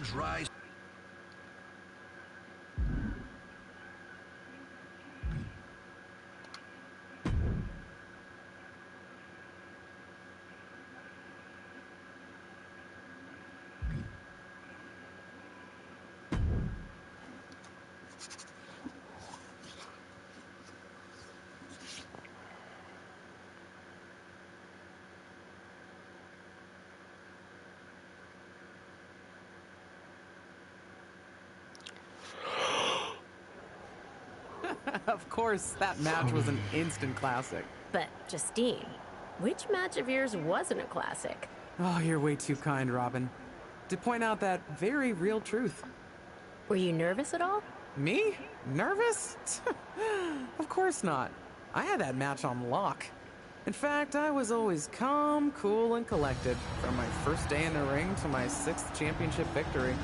arms rise. Of course, that match was an instant classic. But, Justine, which match of yours wasn't a classic? Oh, you're way too kind, Robin. To point out that very real truth. Were you nervous at all? Me? Nervous? Of course not. I had that match on lock. In fact, I was always calm, cool, and collected from my first day in the ring to my 6th championship victory.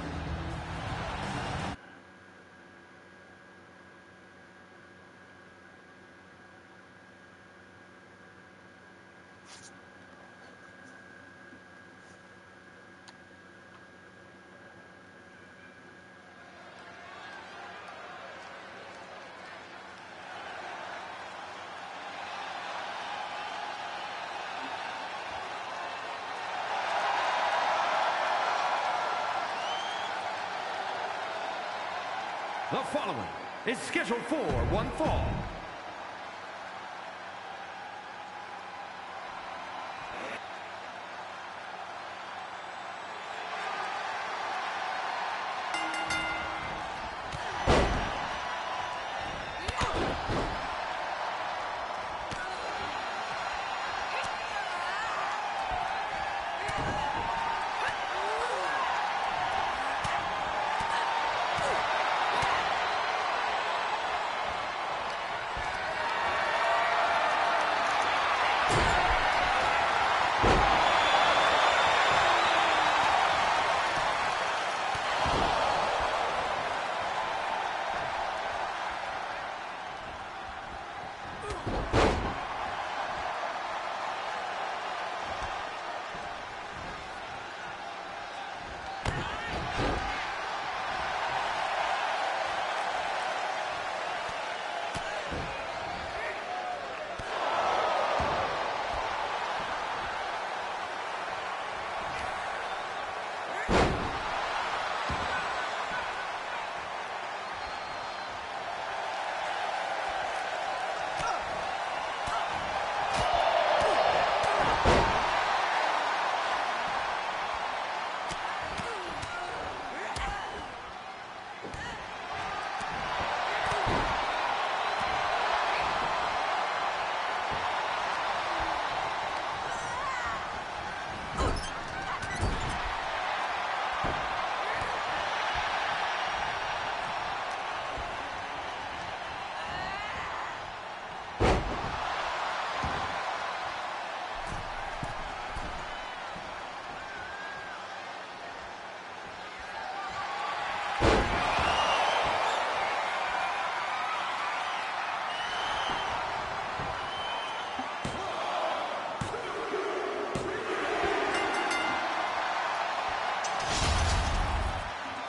The following is scheduled for one fall.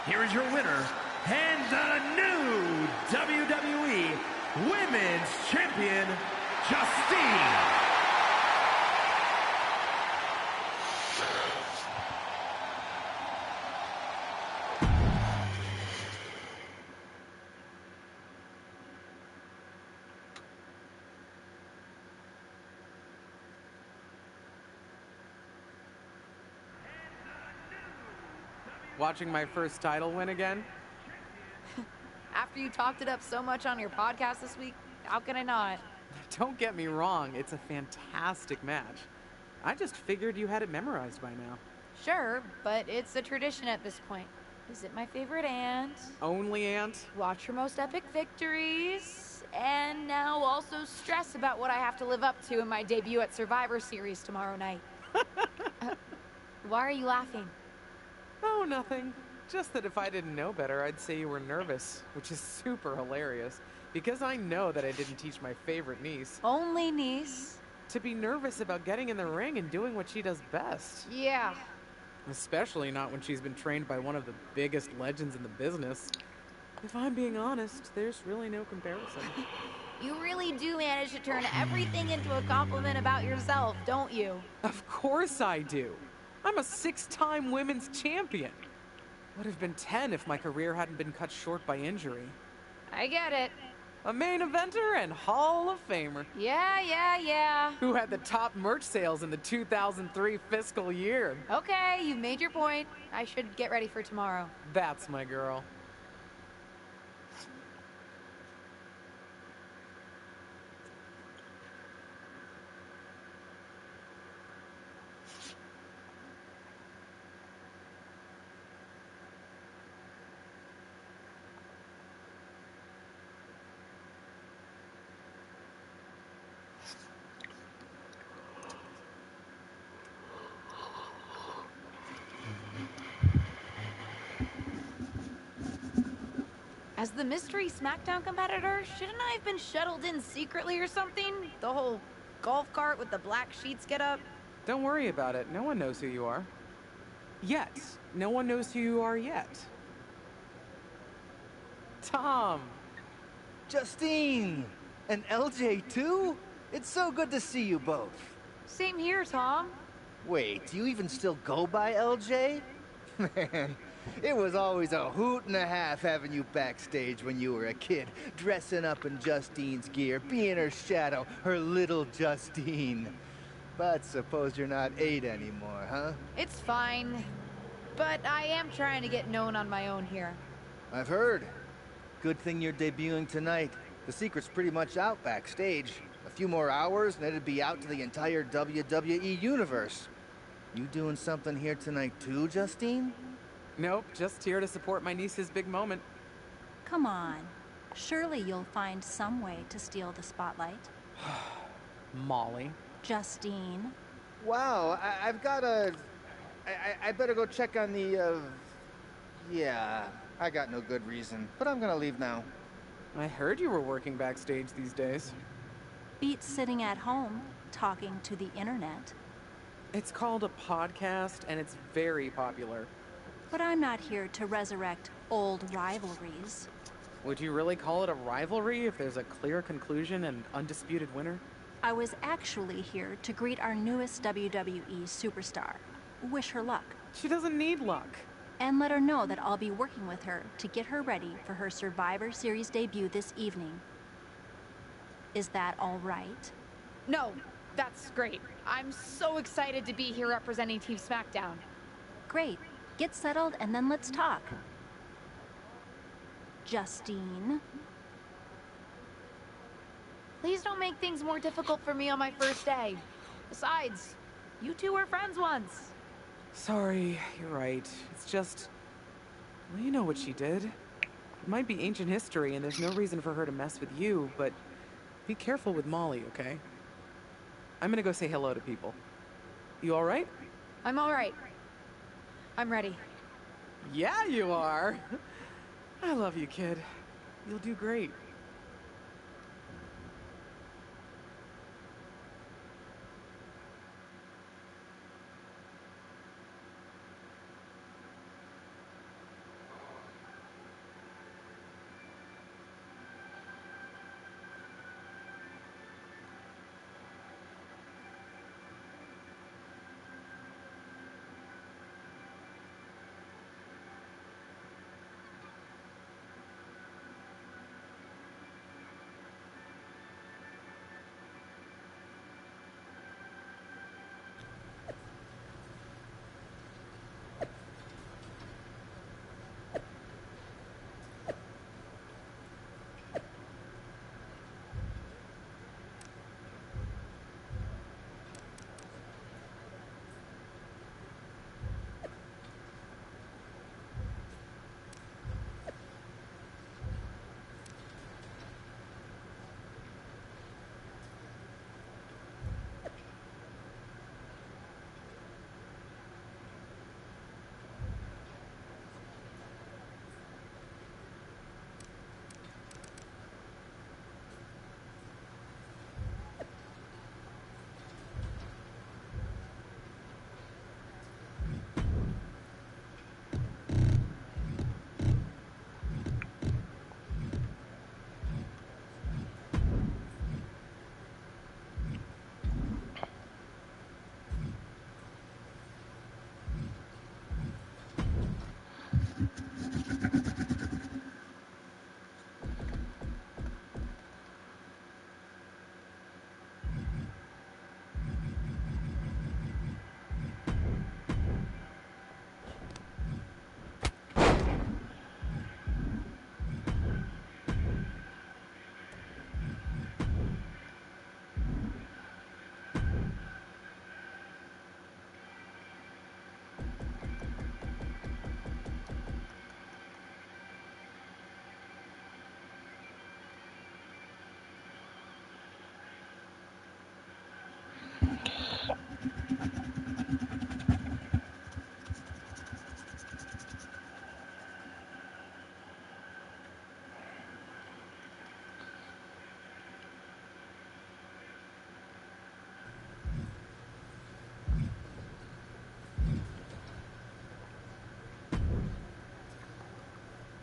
Here is your winner, and the new WWE Women's Champion, Justine. Watching my first title win again? After you talked it up so much on your podcast this week, how can I not? Don't get me wrong, it's a fantastic match. I just figured you had it memorized by now. Sure, but it's a tradition at this point. Visit my favorite aunt. Only aunt? Watch her most epic victories. And now also stress about what I have to live up to in my debut at Survivor Series tomorrow night. Why are you laughing? Oh, nothing. Just that if I didn't know better, I'd say you were nervous, which is super hilarious, because I know that I didn't teach my favorite niece Only niece. to be nervous about getting in the ring and doing what she does best. Yeah. Especially not when she's been trained by one of the biggest legends in the business. If I'm being honest, there's really no comparison. You really do manage to turn everything into a compliment about yourself, don't you? Of course I do. I'm a 6-time women's champion. Would have been 10 if my career hadn't been cut short by injury. I get it. A main eventer and Hall of Famer. Yeah. Who had the top merch sales in the 2003 fiscal year. Okay, you've made your point. I should get ready for tomorrow. That's my girl. As the mystery SmackDown competitor, shouldn't I have been shuttled in secretly or something? The whole golf cart with the black sheets get up? Don't worry about it. No one knows who you are. Yet. No one knows who you are yet. Tom! Justine! And LJ too? It's so good to see you both. Same here, Tom. Wait, do you even still go by LJ? Man, it was always a hoot and a half having you backstage when you were a kid, dressing up in Justine's gear, being her shadow, her little Justine. But suppose you're not 8 anymore, huh? It's fine. But I am trying to get known on my own here. I've heard. Good thing you're debuting tonight. The secret's pretty much out backstage. A few more hours and it'd be out to the entire WWE universe. You doing something here tonight too, Justine? Nope, just here to support my niece's big moment. Come on. Surely you'll find some way to steal the spotlight. Molly. Justine. Wow, I've got a... I better go check on the, Yeah, I got no good reason, but I'm gonna leave now. I heard you were working backstage these days. Beats sitting at home, talking to the internet. It's called a podcast, and it's very popular. But I'm not here to resurrect old rivalries. Would you really call it a rivalry if there's a clear conclusion and undisputed winner? I was actually here to greet our newest WWE superstar. Wish her luck. She doesn't need luck. And let her know that I'll be working with her to get her ready for her Survivor Series debut this evening. Is that all right? No, that's great. I'm so excited to be here representing Team SmackDown. Great. Get settled and then let's talk. Justine. Please don't make things more difficult for me on my first day. Besides, you two were friends once. Sorry, you're right. It's just... Well, you know what she did. It might be ancient history and there's no reason for her to mess with you, but be careful with Molly, okay? I'm gonna go say hello to people. You alright? I'm alright. I'm ready. Yeah, you are. I love you, kid. You'll do great.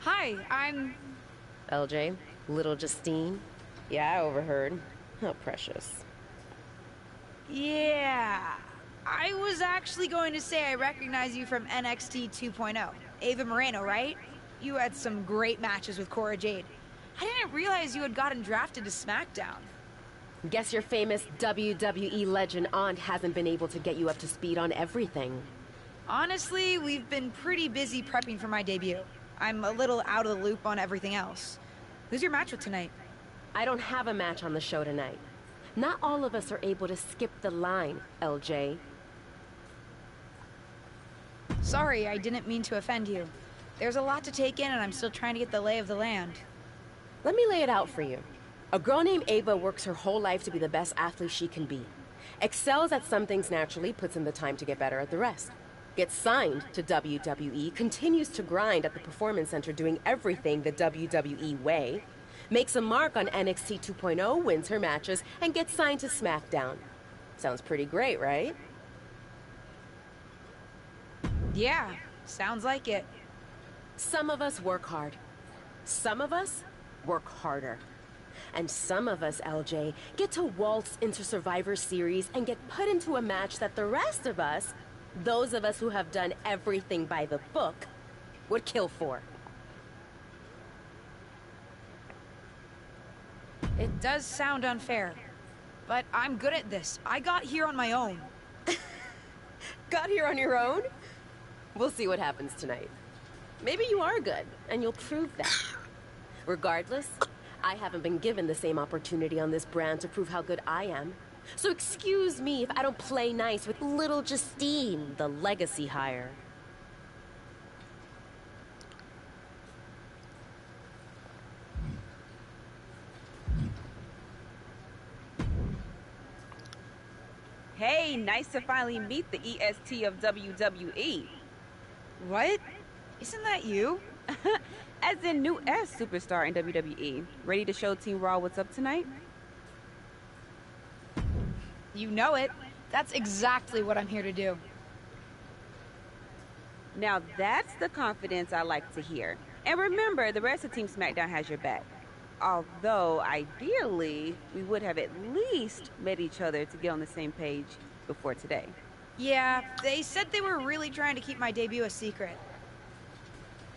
Hi, I'm... LJ, little Justine? Yeah, I overheard. How precious. Yeah. I was actually going to say I recognize you from NXT 2.0. Ava Moreno, right? You had some great matches with Cora Jade. I didn't realize you had gotten drafted to SmackDown. Guess your famous WWE legend aunt hasn't been able to get you up to speed on everything. Honestly, we've been pretty busy prepping for my debut. I'm a little out of the loop on everything else. Who's your match with tonight? I don't have a match on the show tonight. Not all of us are able to skip the line, LJ. Sorry, I didn't mean to offend you. There's a lot to take in and I'm still trying to get the lay of the land. Let me lay it out for you. A girl named Ava works her whole life to be the best athlete she can be. Excels at some things naturally, puts in the time to get better at the rest. Gets signed to WWE, continues to grind at the Performance Center doing everything the WWE way, makes a mark on NXT 2.0, wins her matches, and gets signed to SmackDown. Sounds pretty great, right? Yeah, sounds like it. Some of us work hard. Some of us work harder. And some of us, LJ, get to waltz into Survivor Series and get put into a match that the rest of us, those of us who have done everything by the book, would kill for. It does sound unfair, but I'm good at this. I got here on my own. Got here on your own? We'll see what happens tonight. Maybe you are good, and you'll prove that. Regardless, I haven't been given the same opportunity on this brand to prove how good I am. So excuse me if I don't play nice with little Justine, the legacy hire. Hey, nice to finally meet the EST of WWE. What? Isn't that you? As in new S superstar in WWE. Ready to show Team Raw what's up tonight? You know it. That's exactly what I'm here to do. Now that's the confidence I like to hear. And remember, the rest of Team SmackDown has your back. Although, ideally, we would have at least met each other to get on the same page before today. Yeah, they said they were really trying to keep my debut a secret.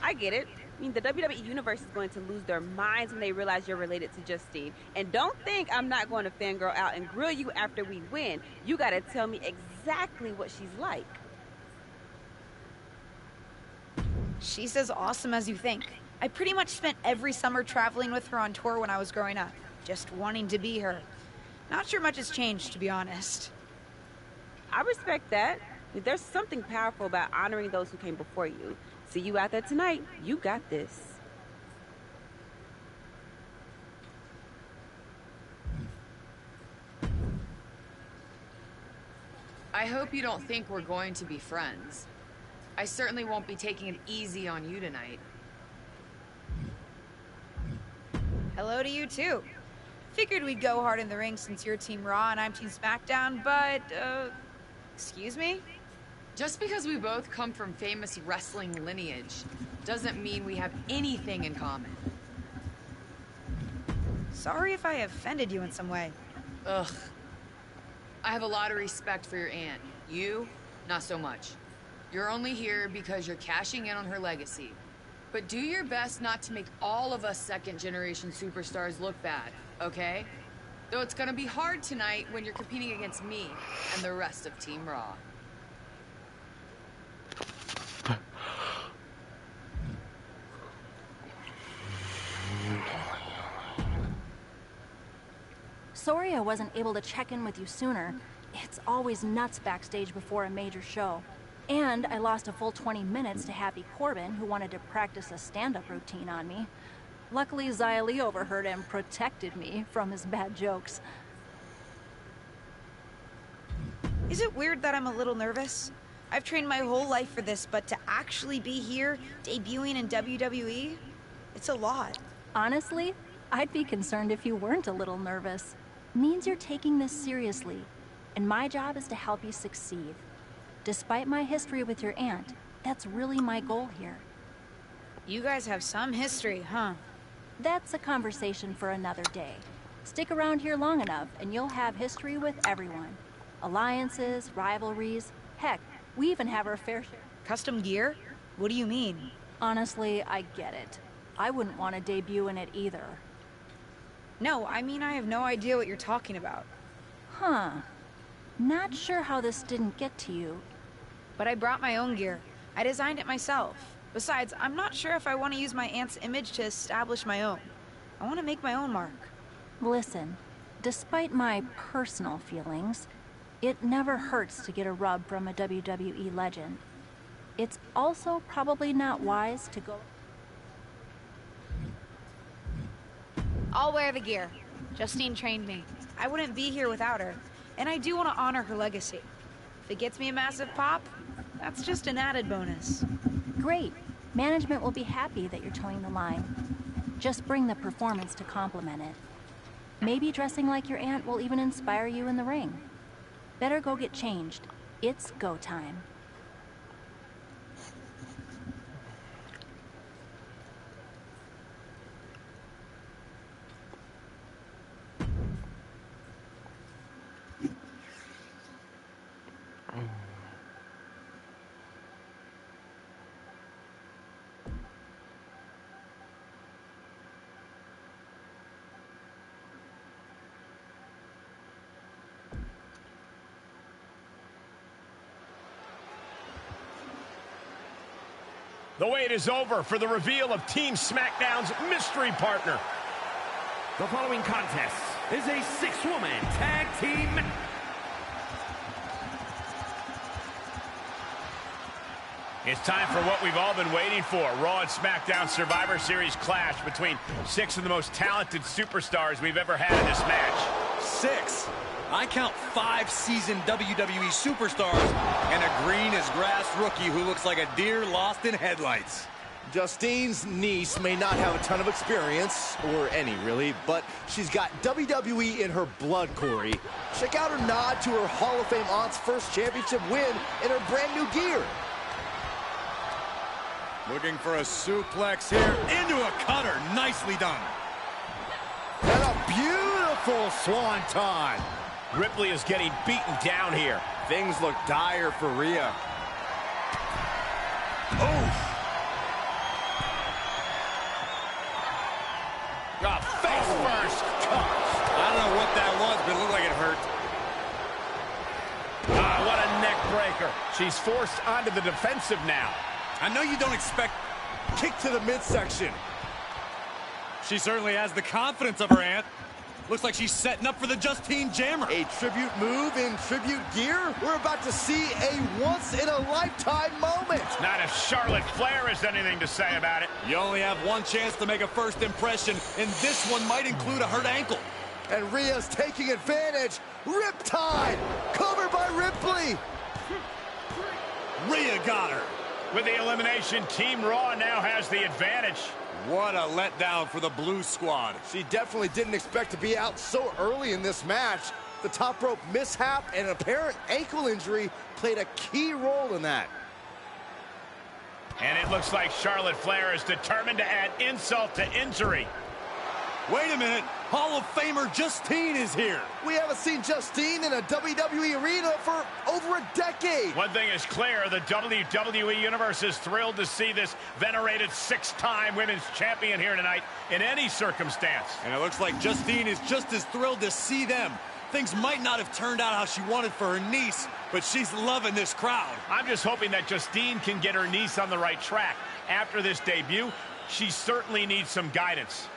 I get it. I mean, the WWE Universe is going to lose their minds when they realize you're related to Justine. And don't think I'm not going to fangirl out and grill you after we win. You gotta tell me exactly what she's like. She's as awesome as you think. I pretty much spent every summer traveling with her on tour when I was growing up, just wanting to be her. Not sure much has changed, to be honest. I respect that. There's something powerful about honoring those who came before you. See you out there tonight. You got this. I hope you don't think we're going to be friends. I certainly won't be taking it easy on you tonight. Hello to you, too. Figured we'd go hard in the ring since you're Team Raw and I'm Team SmackDown, but, excuse me? Just because we both come from famous wrestling lineage doesn't mean we have anything in common. Sorry if I offended you in some way. Ugh. I have a lot of respect for your aunt. You, not so much. You're only here because you're cashing in on her legacy. But do your best not to make all of us second-generation superstars look bad, okay? Though it's gonna be hard tonight when you're competing against me and the rest of Team Raw. Sorry I wasn't able to check in with you sooner. It's always nuts backstage before a major show. And I lost a full 20 minutes to Happy Corbin, who wanted to practice a stand-up routine on me. Luckily, Xia Li overheard and protected me from his bad jokes. Is it weird that I'm a little nervous? I've trained my whole life for this, but to actually be here, debuting in WWE, it's a lot. Honestly, I'd be concerned if you weren't a little nervous. Means you're taking this seriously, and my job is to help you succeed. Despite my history with your aunt, that's really my goal here. You guys have some history, huh? That's a conversation for another day. Stick around here long enough, and you'll have history with everyone. Alliances, rivalries, heck, we even have our fair share. Custom gear? What do you mean? Honestly, I get it. I wouldn't want to debut in it either. No, I mean I have no idea what you're talking about. Huh. Not sure how this didn't get to you. But I brought my own gear. I designed it myself. Besides, I'm not sure if I want to use my aunt's image to establish my own. I want to make my own mark. Listen, despite my personal feelings, it never hurts to get a rub from a WWE legend. It's also probably not wise to go... I'll wear the gear. Justine trained me. I wouldn't be here without her, and I do want to honor her legacy. If it gets me a massive pop, that's just an added bonus. Great. Management will be happy that you're towing the line. Just bring the performance to complement it. Maybe dressing like your aunt will even inspire you in the ring. Better go get changed. It's go time. The wait is over for the reveal of Team SmackDown's mystery partner. The following contest is a six-woman tag team. It's time for what we've all been waiting for. Raw and SmackDown Survivor Series clash between six of the most talented superstars we've ever had in this match. 6. I count 5 seasoned WWE superstars and a green as grass rookie who looks like a deer lost in headlights. Justine's niece may not have a ton of experience, or any really, but she's got WWE in her blood, Corey. Check out her nod to her Hall of Fame aunt's first championship win in her brand new gear. Looking for a suplex here into a cutter. Nicely done. And a beautiful swanton. Ripley is getting beaten down here. Things look dire for Rhea. Oh! Face first. I don't know what that was, but it looked like it hurt. What a neck breaker. She's forced onto the defensive now. I know you don't expect Kick to the midsection. She certainly has the confidence of her aunt. Looks like she's setting up for the Justine Jammer. A tribute move in tribute gear? We're about to see a once-in-a-lifetime moment. Not if Charlotte Flair has anything to say about it. You only have one chance to make a first impression, and this one might include a hurt ankle. And Rhea's taking advantage. Riptide, covered by Ripley. Rhea got her. With the elimination, Team Raw now has the advantage. What a letdown for the Blue Squad. She definitely didn't expect to be out so early in this match. The top rope mishap and an apparent ankle injury played a key role in that. And it looks like Charlotte Flair is determined to add insult to injury. Wait a minute. Hall of Famer Justine is here. We haven't seen Justine in a WWE arena for over a decade. One thing is clear, the WWE Universe is thrilled to see this venerated 6-time women's champion here tonight in any circumstance. And it looks like Justine is just as thrilled to see them. Things might not have turned out how she wanted for her niece, but she's loving this crowd. I'm just hoping that Justine can get her niece on the right track. After this debut, she certainly needs some guidance.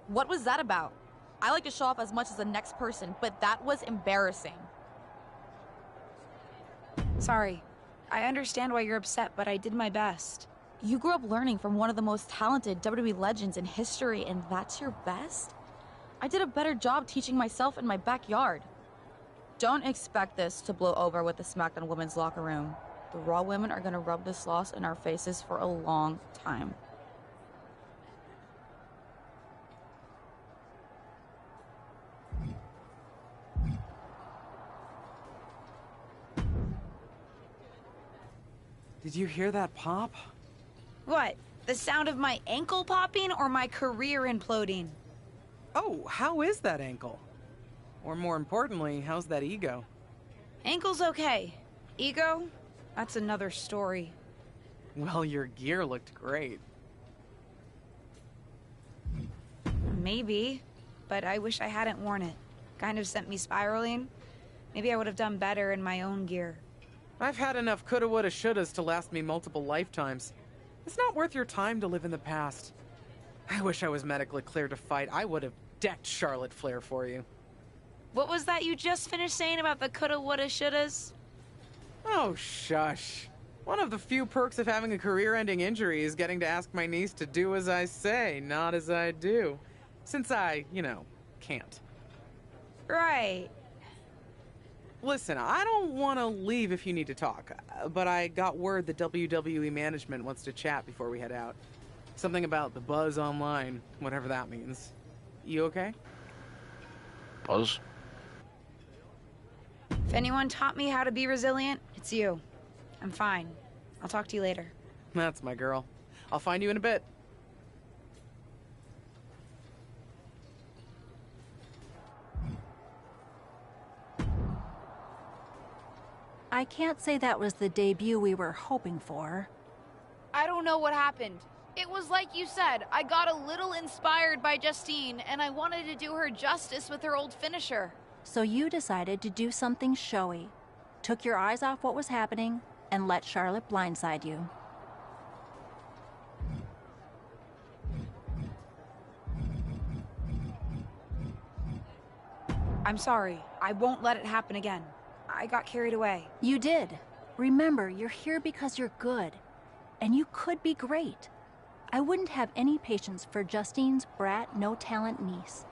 What was that about? I like to show off as much as the next person, but that was embarrassing. Sorry. I understand why you're upset, but I did my best. You grew up learning from one of the most talented WWE legends in history, and that's your best? I did a better job teaching myself in my backyard. Don't expect this to blow over with the SmackDown women's locker room. The Raw women are gonna rub this loss in our faces for a long time. Did you hear that pop? What? The sound of my ankle popping or my career imploding? Oh, how is that ankle? Or more importantly, how's that ego? Ankle's okay. Ego? That's another story. Well, your gear looked great. Maybe, but I wish I hadn't worn it. Kind of sent me spiraling. Maybe I would have done better in my own gear. I've had enough coulda, woulda, shouldas to last me multiple lifetimes. It's not worth your time to live in the past. I wish I was medically cleared to fight. I would have decked Charlotte Flair for you. What was that you just finished saying about the coulda, woulda, shouldas? Oh, shush. One of the few perks of having a career-ending injury is getting to ask my niece to do as I say, not as I do. Since I, can't. Right. Listen, I don't want to leave if you need to talk, but I got word that WWE management wants to chat before we head out. Something about the buzz online, whatever that means. You okay? Buzz? If anyone taught me how to be resilient, it's you. I'm fine. I'll talk to you later. That's my girl. I'll find you in a bit. I can't say that was the debut we were hoping for. I don't know what happened. It was like you said, I got a little inspired by Justine, and I wanted to do her justice with her old finisher. So you decided to do something showy, took your eyes off what was happening, and let Charlotte blindside you. I'm sorry. I won't let it happen again. I got carried away. You did. Remember, you're here because you're good. And you could be great. I wouldn't have any patience for Justine's brat, no-talent niece.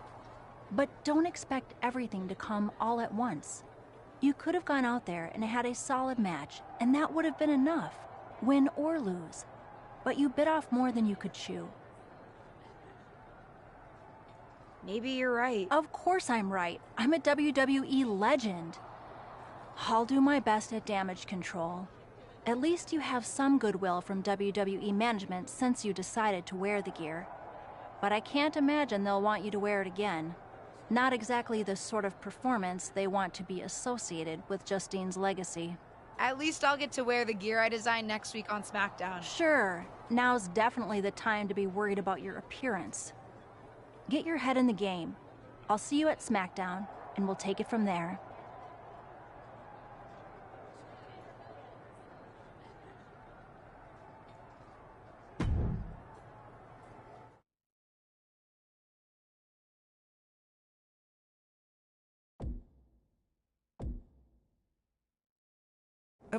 But don't expect everything to come all at once. You could have gone out there and had a solid match, and that would have been enough, win or lose. But you bit off more than you could chew. Maybe you're right. Of course I'm right. I'm a WWE legend. I'll do my best at damage control. At least you have some goodwill from WWE management since you decided to wear the gear. But I can't imagine they'll want you to wear it again. Not exactly the sort of performance they want to be associated with Justine's legacy. At least I'll get to wear the gear I designed next week on SmackDown. Sure, now's definitely the time to be worried about your appearance. Get your head in the game. I'll see you at SmackDown, and we'll take it from there.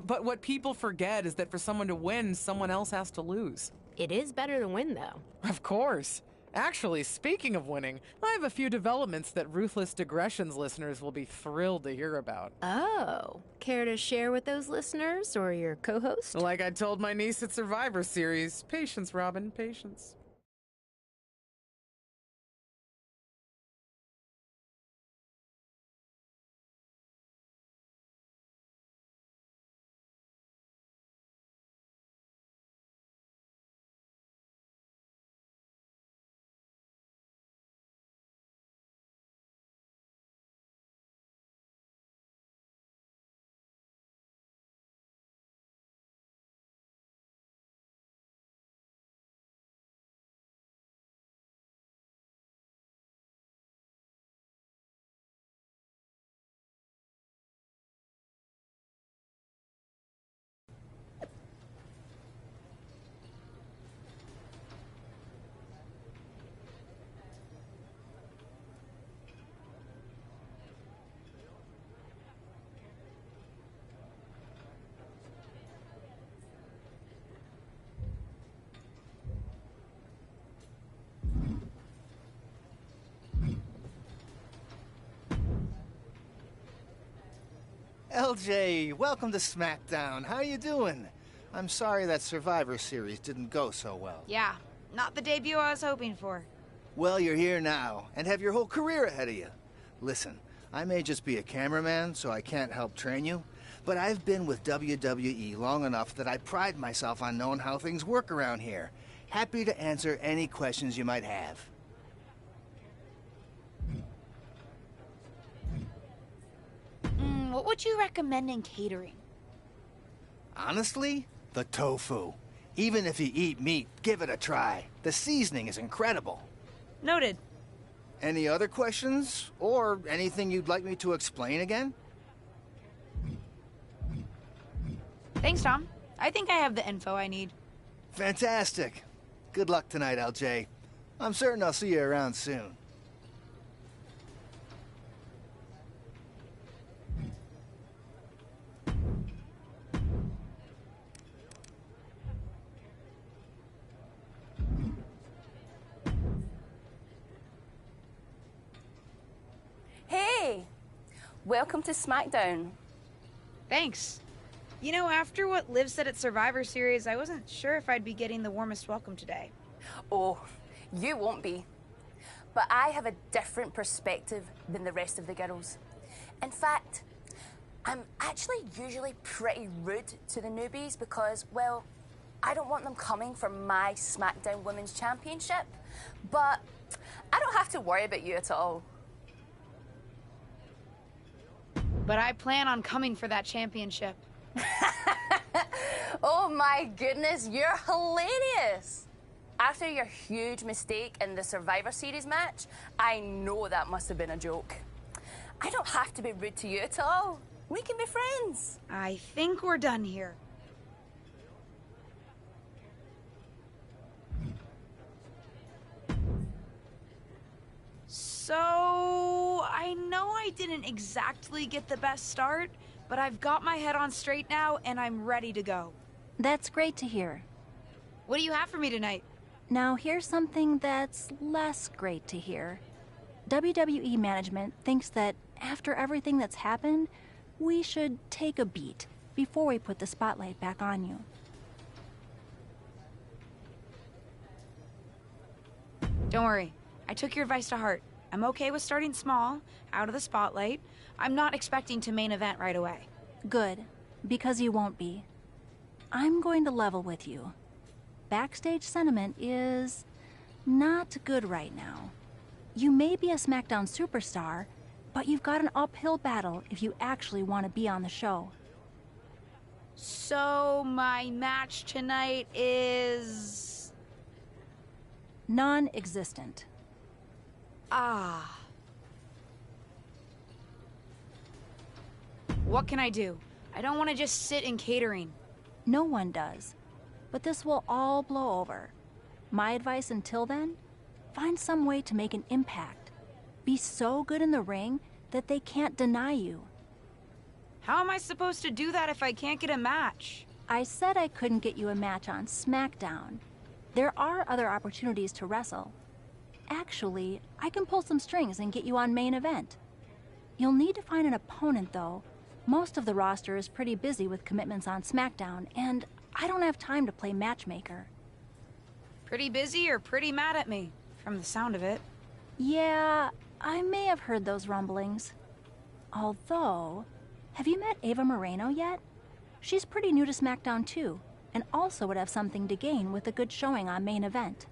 But what people forget is that for someone to win, someone else has to lose. It is better to win, though. Of course. Actually, speaking of winning, I have a few developments that Ruthless Digressions listeners will be thrilled to hear about. Oh, care to share with those listeners or your co-host? Like I told my niece at Survivor Series, patience, Robin, patience. LJ, welcome to SmackDown. How you doing? I'm sorry that Survivor Series didn't go so well. Yeah, not the debut I was hoping for. Well, you're here now, and have your whole career ahead of you. Listen, I may just be a cameraman, so I can't help train you, but I've been with WWE long enough that I pride myself on knowing how things work around here. Happy to answer any questions you might have. What would you recommend in catering? Honestly, the tofu. Even if you eat meat, give it a try. The seasoning is incredible. Noted. Any other questions? Or anything you'd like me to explain again? Thanks, Tom. I think I have the info I need. Fantastic. Good luck tonight, LJ. I'm certain I'll see you around soon. Hey! Welcome to SmackDown. Thanks. You know, after what Liv said at Survivor Series, I wasn't sure if I'd be getting the warmest welcome today. Oh, you won't be. But I have a different perspective than the rest of the girls. In fact, I'm actually usually pretty rude to the newbies because, well, I don't want them coming for my SmackDown Women's Championship. But I don't have to worry about you at all. But I plan on coming for that championship. Oh my goodness, you're hilarious! After your huge mistake in the Survivor Series match, I know that must have been a joke. I don't have to be rude to you at all. We can be friends. I think we're done here. So, I know I didn't exactly get the best start, but I've got my head on straight now and I'm ready to go. That's great to hear. What do you have for me tonight? Now here's something that's less great to hear. WWE management thinks that after everything that's happened, we should take a beat before we put the spotlight back on you. Don't worry, I took your advice to heart. I'm okay with starting small, out of the spotlight. I'm not expecting to main event right away. Good, because you won't be. I'm going to level with you. Backstage sentiment is not good right now. You may be a SmackDown superstar, but you've got an uphill battle if you actually want to be on the show. So, my match tonight is... non-existent. Ah. What can I do? I don't want to just sit in catering. No one does. But this will all blow over. My advice until then? Find some way to make an impact. Be so good in the ring that they can't deny you. How am I supposed to do that if I can't get a match? I said I couldn't get you a match on SmackDown. There are other opportunities to wrestle. Actually, I can pull some strings and get you on main event. You'll need to find an opponent, though. Most of the roster is pretty busy with commitments on SmackDown, and I don't have time to play matchmaker. Pretty busy or pretty mad at me, from the sound of it. Yeah, I may have heard those rumblings. Although, have you met Ava Moreno yet? She's pretty new to SmackDown too, and also would have something to gain with a good showing on main event.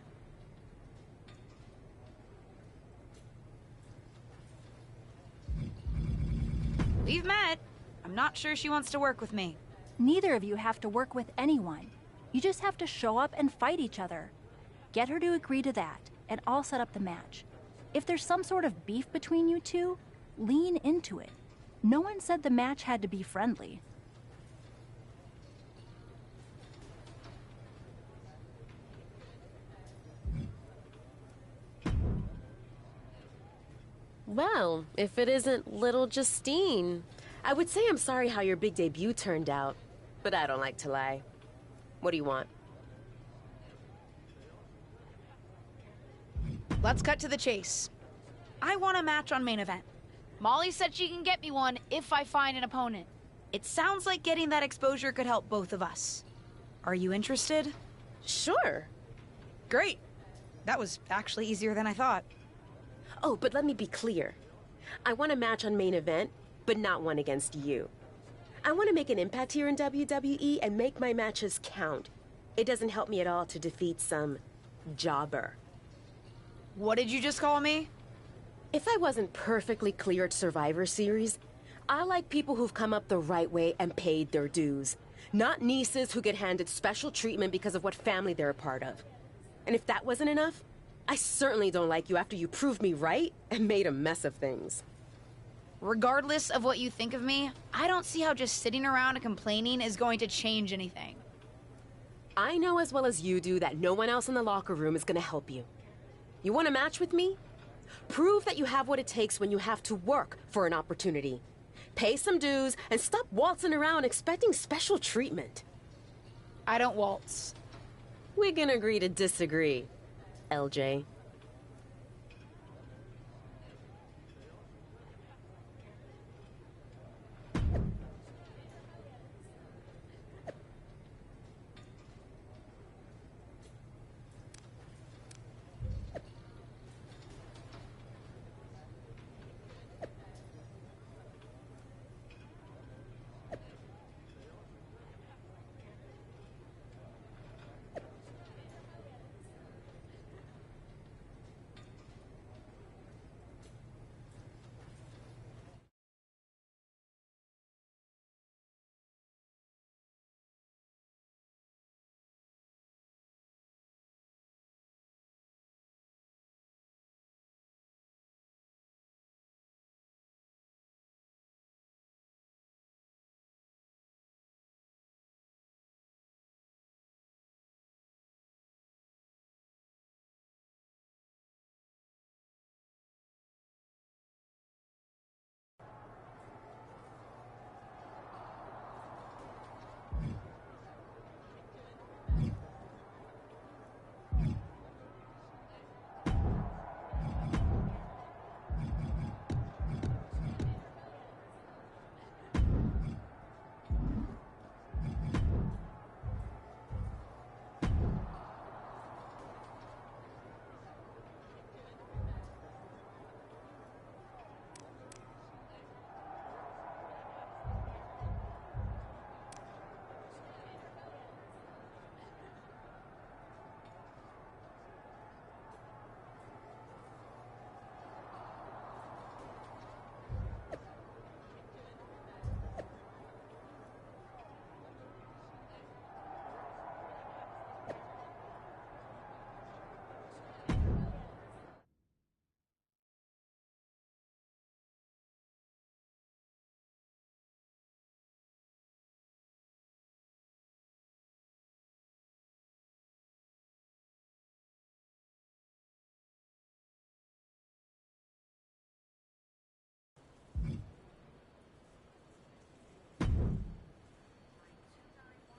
We've met. I'm not sure she wants to work with me. Neither of you have to work with anyone. You just have to show up and fight each other. Get her to agree to that, and I'll set up the match. If there's some sort of beef between you two, lean into it. No one said the match had to be friendly. Well, if it isn't little Justine. I would say I'm sorry how your big debut turned out, but I don't like to lie. What do you want? Let's cut to the chase. I want a match on main event. Molly said she can get me one if I find an opponent. It sounds like getting that exposure could help both of us. Are you interested? Sure. Great. That was actually easier than I thought. Oh, but let me be clear. I want a match on main event, but not one against you. I want to make an impact here in WWE and make my matches count. It doesn't help me at all to defeat some jobber. What did you just call me? If I wasn't perfectly clear at Survivor Series, I like people who've come up the right way and paid their dues. Not nieces who get handed special treatment because of what family they're a part of. And if that wasn't enough, I certainly don't like you after you proved me right and made a mess of things. Regardless of what you think of me, I don't see how just sitting around and complaining is going to change anything. I know as well as you do that no one else in the locker room is going to help you. You want a match with me? Prove that you have what it takes when you have to work for an opportunity. Pay some dues and stop waltzing around expecting special treatment. I don't waltz. We can agree to disagree, LJ.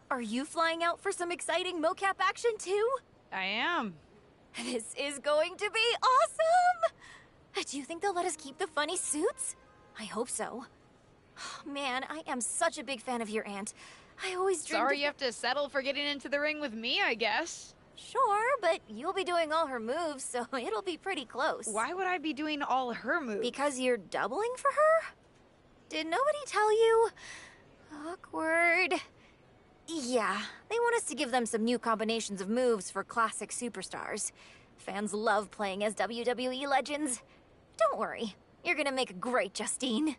Are you flying out for some exciting mocap action too? I am. This is going to be awesome! Do you think they'll let us keep the funny suits? I hope so. Man, I am such a big fan of your aunt. I always dreamed Sorry you have to settle for getting into the ring with me, I guess. Sure, but you'll be doing all her moves, so it'll be pretty close. Why would I be doing all her moves? Because you're doubling for her? Did nobody tell you? Awkward. Yeah, they want us to give them some new combinations of moves for classic superstars. Fans love playing as WWE legends. Don't worry, you're gonna make a great Justine.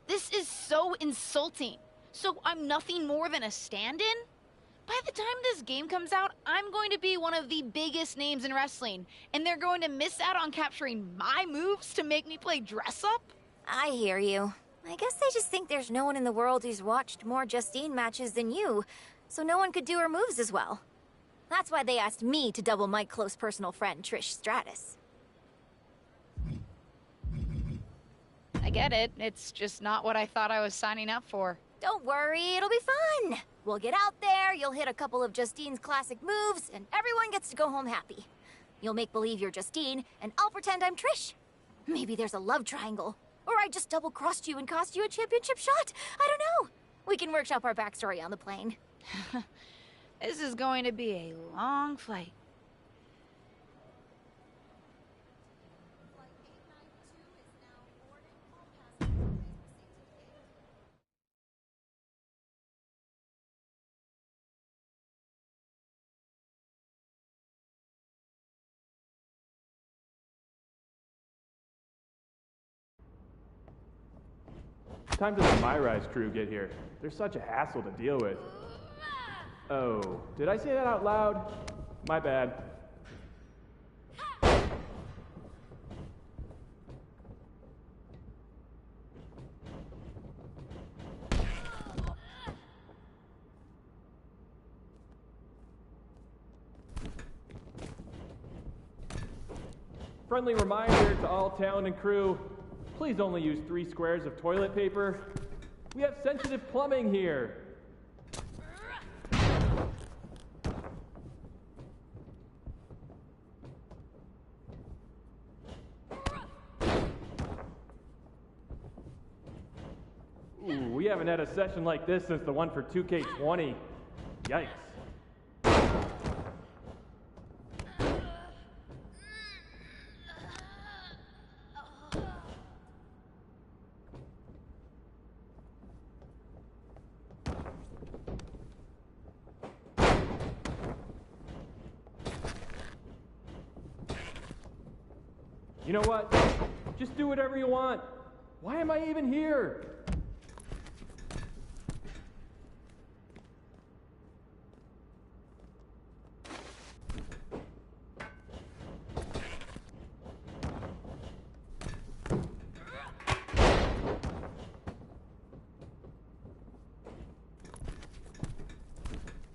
This is so insulting. So I'm nothing more than a stand-in? By the time this game comes out, I'm going to be one of the biggest names in wrestling, and they're going to miss out on capturing my moves to make me play dress-up? I hear you. I guess they just think there's no one in the world who's watched more Justine matches than you, so no one could do her moves as well. That's why they asked me to double my close personal friend, Trish Stratus. I get it. It's just not what I thought I was signing up for. Don't worry, it'll be fun. We'll get out there, you'll hit a couple of Justine's classic moves, and everyone gets to go home happy. You'll make believe you're Justine, and I'll pretend I'm Trish. Maybe there's a love triangle. Or I just double-crossed you and cost you a championship shot. I don't know. We can workshop our backstory on the plane. This is going to be a long flight. Time does the My Rise crew get here? They're such a hassle to deal with. Oh, did I say that out loud? My bad. Friendly reminder to all talent and crew, please only use 3 squares of toilet paper. We have sensitive plumbing here. Ooh, we haven't had a session like this since the one for 2K20. Yikes. You know what? Just do whatever you want. Why am I even here?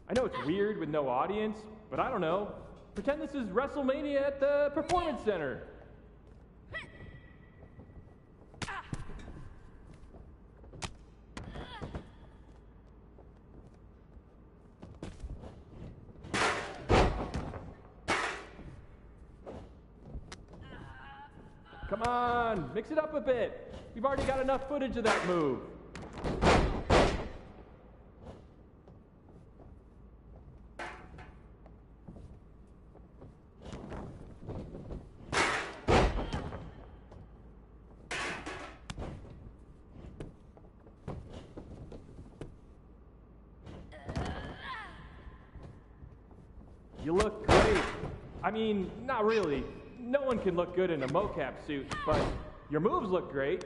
I know it's weird with no audience, but I don't know. Pretend this is WrestleMania at the Performance Center. Come on, mix it up a bit. We've already got enough footage of that move. You look great. I mean, not really. No one can look good in a mocap suit, but your moves look great.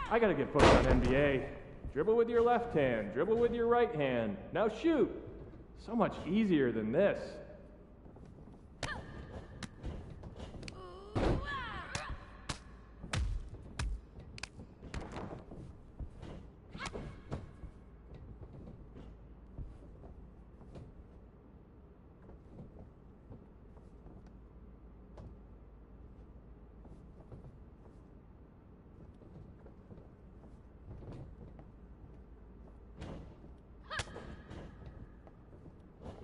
I gotta get focused on NBA. Dribble with your left hand, dribble with your right hand. Now shoot! So much easier than this.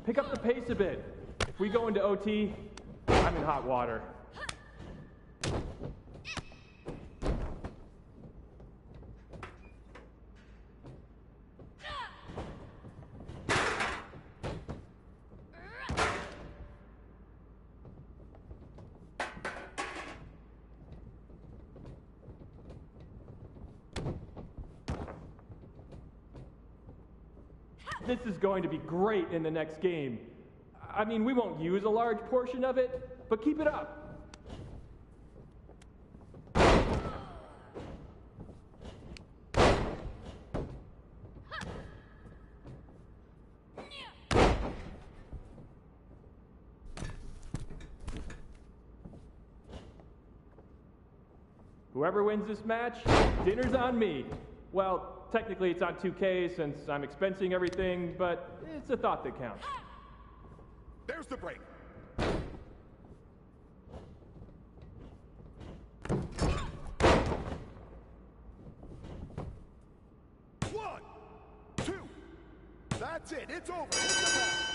Pick up the pace a bit. If we go into OT, I'm in hot water. This is going to be great in the next game. I mean, we won't use a large portion of it, but keep it up. Whoever wins this match, dinner's on me. Well, technically it's on 2K since I'm expensing everything, but it's a thought that counts. There's the break. That's it. It's over. It's a wrap.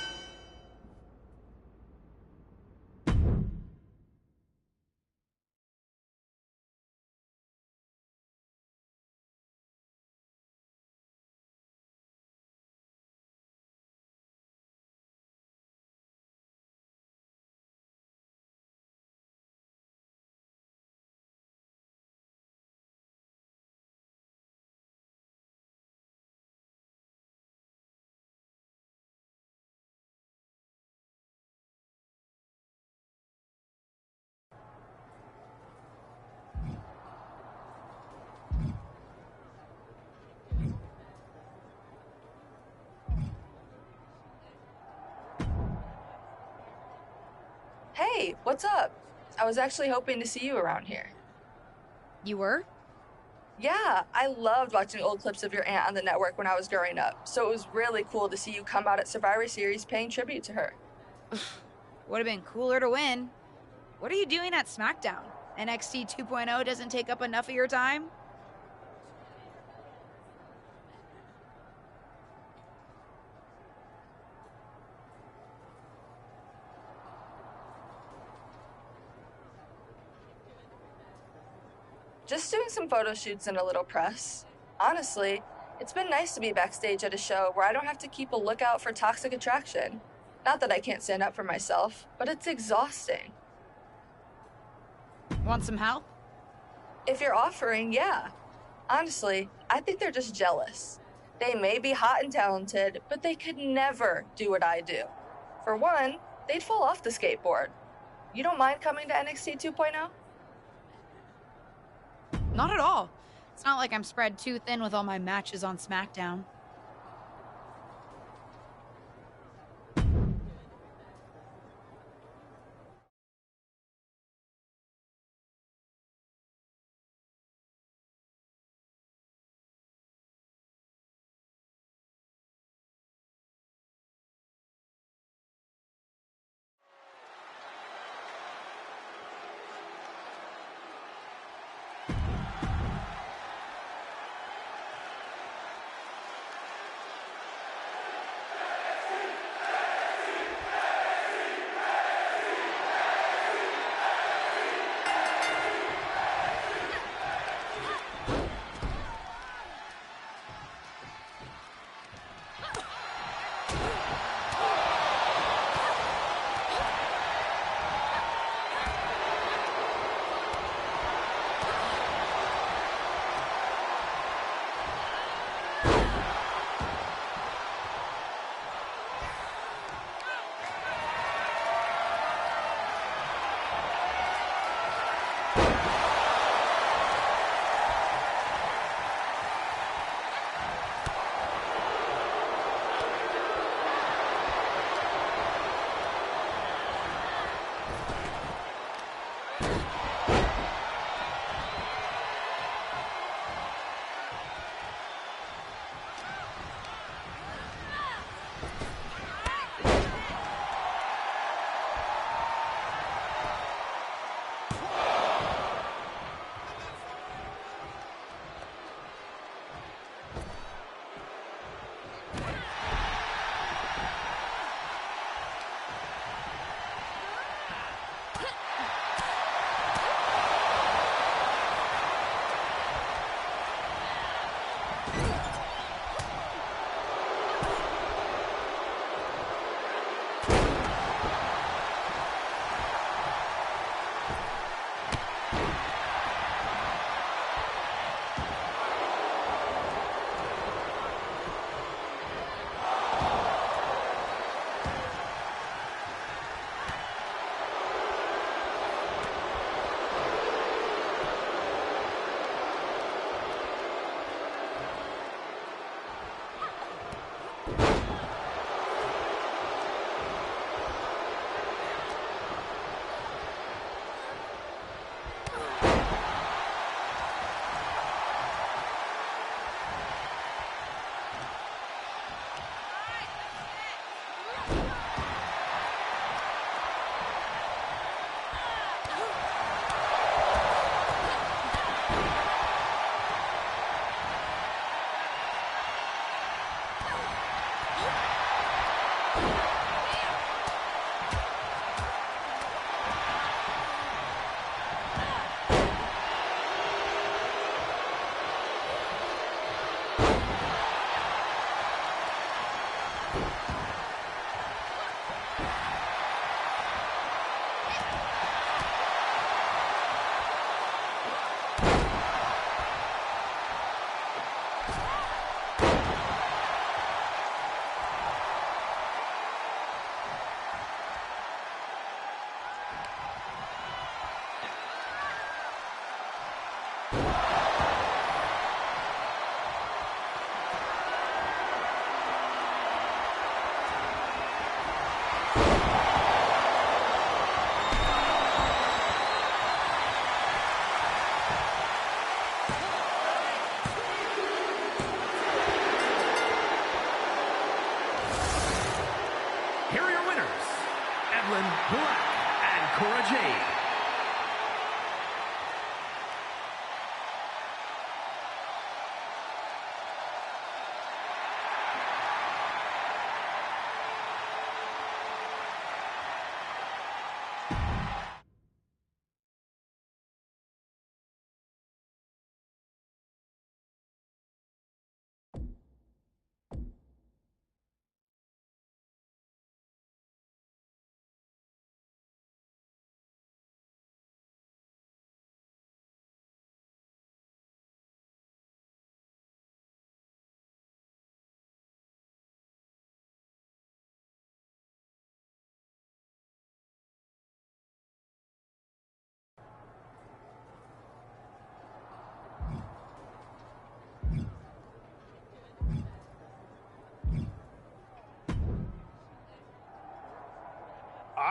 Hey, what's up? I was actually hoping to see you around here. You were? Yeah, I loved watching old clips of your aunt on the network when I was growing up, so it was really cool to see you come out at Survivor Series paying tribute to her. Would have been cooler to win. What are you doing at SmackDown? NXT 2.0 doesn't take up enough of your time? Just doing some photo shoots and a little press. Honestly, it's been nice to be backstage at a show where I don't have to keep a lookout for toxic attraction. Not that I can't stand up for myself, but it's exhausting. Want some help? If you're offering, yeah. Honestly, I think they're just jealous. They may be hot and talented, but they could never do what I do. For one, they'd fall off the skateboard. You don't mind coming to NXT 2.0? Not at all. It's not like I'm spread too thin with all my matches on SmackDown.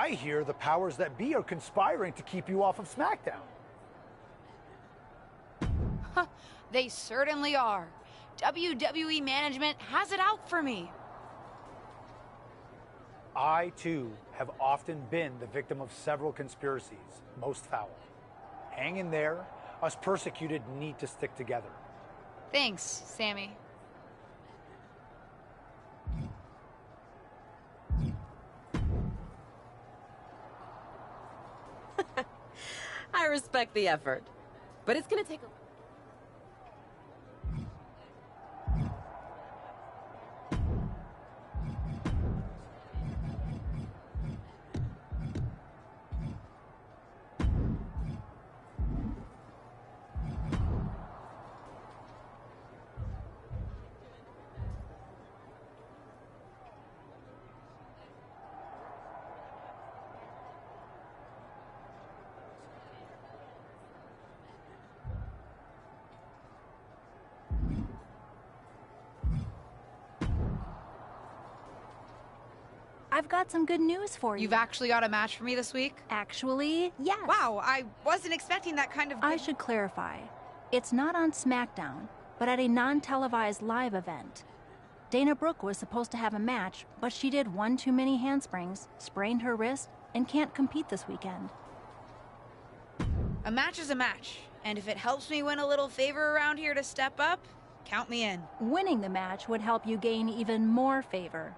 I hear the powers that be are conspiring to keep you off of SmackDown. They certainly are. WWE management has it out for me. I, too, have often been the victim of several conspiracies, most foul. Hang in there. Us persecuted need to stick together. Thanks, Sammy. I respect the effort, but it's gonna take a... I've got some good news for you. You've actually got a match for me this week? Actually, yes. Wow, I wasn't expecting that kind of... I should clarify. It's not on SmackDown, but at a non-televised live event. Dana Brooke was supposed to have a match, but she did one too many handsprings, sprained her wrist, and can't compete this weekend. A match is a match, and if it helps me win a little favor around here to step up, count me in. Winning the match would help you gain even more favor.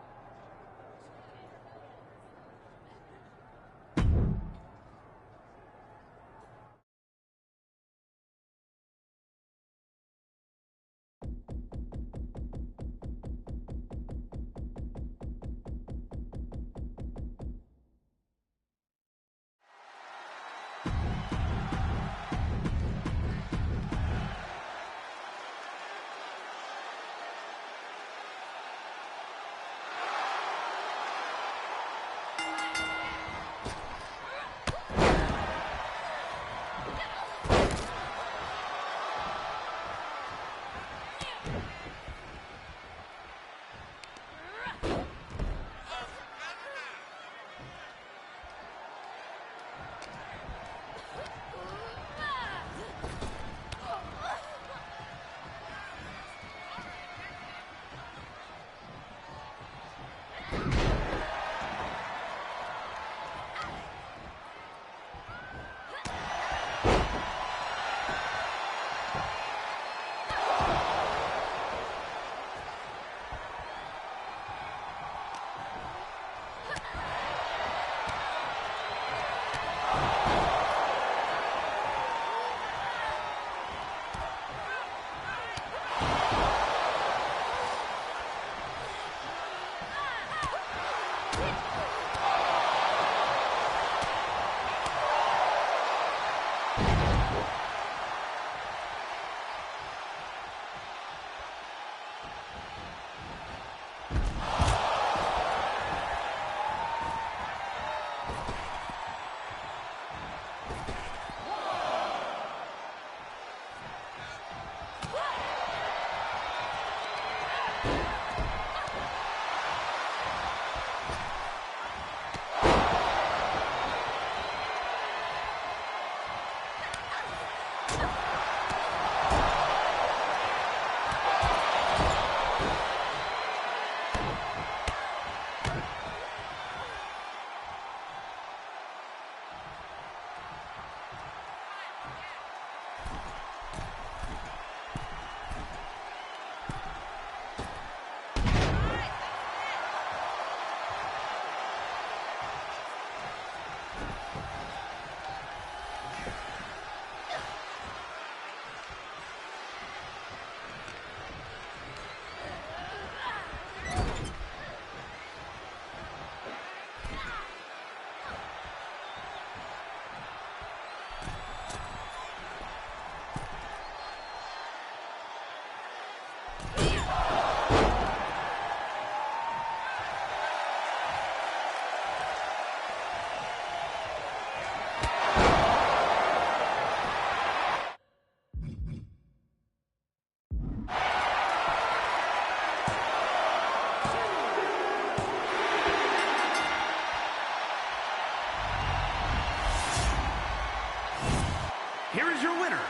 here is your winner,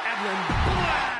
Evelyn Black.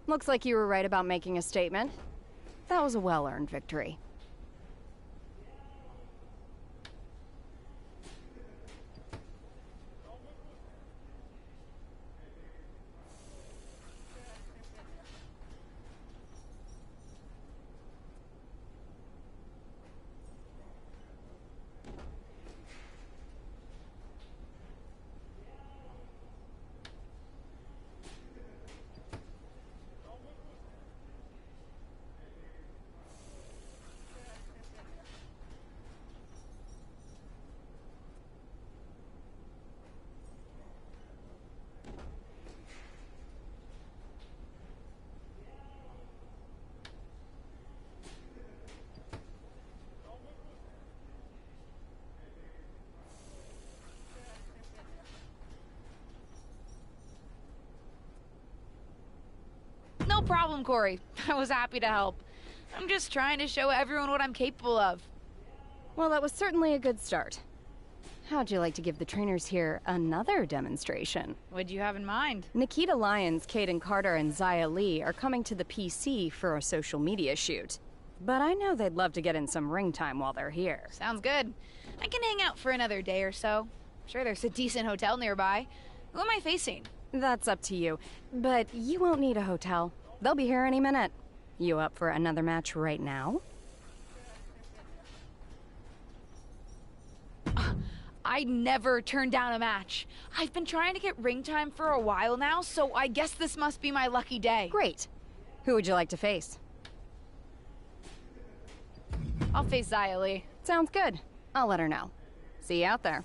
Looks like you were right about making a statement. That was a well-earned victory. No problem, Corey. I was happy to help. I'm just trying to show everyone what I'm capable of. Well, that was certainly a good start. How'd you like to give the trainers here another demonstration? What'd you have in mind? Nikita Lyons, Caden Carter, and Zaya Lee are coming to the PC for a social media shoot. But I know they'd love to get in some ring time while they're here. Sounds good. I can hang out for another day or so. Sure, there's a decent hotel nearby. Who am I facing? That's up to you. But you won't need a hotel. They'll be here any minute. You up for another match right now? I never turn down a match. I've been trying to get ring time for a while now, so I guess this must be my lucky day. Great. Who would you like to face? I'll face Zaya Lee. Sounds good. I'll let her know. See you out there.